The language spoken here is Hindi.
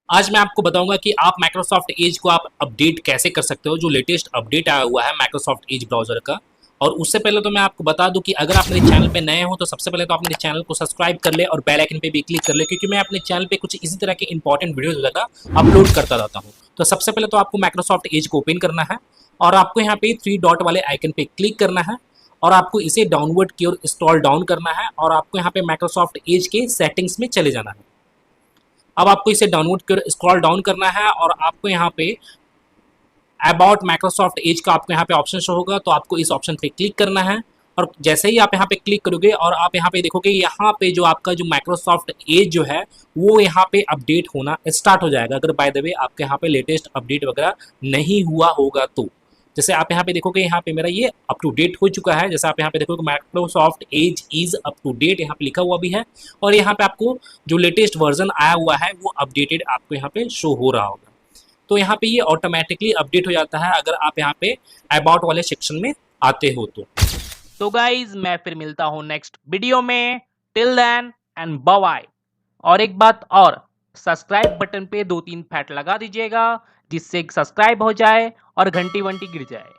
आज मैं आपको बताऊंगा कि आप माइक्रोसॉफ्ट एज को आप अपडेट कैसे कर सकते हो, जो लेटेस्ट अपडेट आया हुआ है माइक्रोसॉफ्ट एज ब्राउजर का। और उससे पहले तो मैं आपको बता दूं कि अगर आप मेरे चैनल पे नए हो तो सबसे पहले तो आप मेरे चैनल को सब्सक्राइब कर ले और बेल आइकन पे भी क्लिक कर ले, क्योंकि मैं अपने चैनल पे कुछ इसी तरह के इंपॉर्टेंट वीडियोस वगैरह अपलोड करता रहता हूँ। तो सबसे पहले तो आपको माइक्रोसॉफ्ट एज को ओपन करना है और आपको यहाँ पे 3 डॉट वाले आइकन पे क्लिक करना है और आपको इसे डाउनवर्ड की ओर इंस्टॉल डाउन करना है और आपको यहाँ पे माइक्रोसॉफ्ट एज के सेटिंग्स में चले जाना है। अब आपको इसे डाउनलोड कर स्क्रॉल डाउन करना है और आपको यहाँ पे अबाउट माइक्रोसॉफ्ट एज का आपको यहाँ पे ऑप्शन शो होगा, तो आपको इस ऑप्शन पे क्लिक करना है। और जैसे ही आप यहाँ पे क्लिक करोगे और आप यहाँ पे देखोगे, यहाँ पे जो आपका जो माइक्रोसॉफ्ट एज जो है वो यहाँ पे अपडेट होना स्टार्ट हो जाएगा, अगर बाय द वे आपके यहाँ पे लेटेस्ट अपडेट वगैरह नहीं हुआ होगा तो। जैसे आप यहाँ पे देखोगे, यहाँ पे मेरा ये अप टू डेट हो चुका है। जैसे आप यहाँ पे देखोगे Microsoft Edge is up to date यहाँ पे लिखा हुआ भी है और यहाँ पे आपको जो लेटेस्ट वर्जन आया हुआ है वो अपडेटेड आपको यहाँ पे शो हो रहा होगा। तो यहाँ पे ये ऑटोमेटिकली अपडेट हो जाता है अगर आप यहाँ पे अबाउट वाले सेक्शन में आते हो तो गाइज मैं फिर मिलता हूँ नेक्स्ट वीडियो में। Till then and bye. और एक बात और, सब्सक्राइब बटन पे 2-3 फैट लगा दीजिएगा जिससे सब्सक्राइब हो जाए और घंटी वंटी गिर जाए।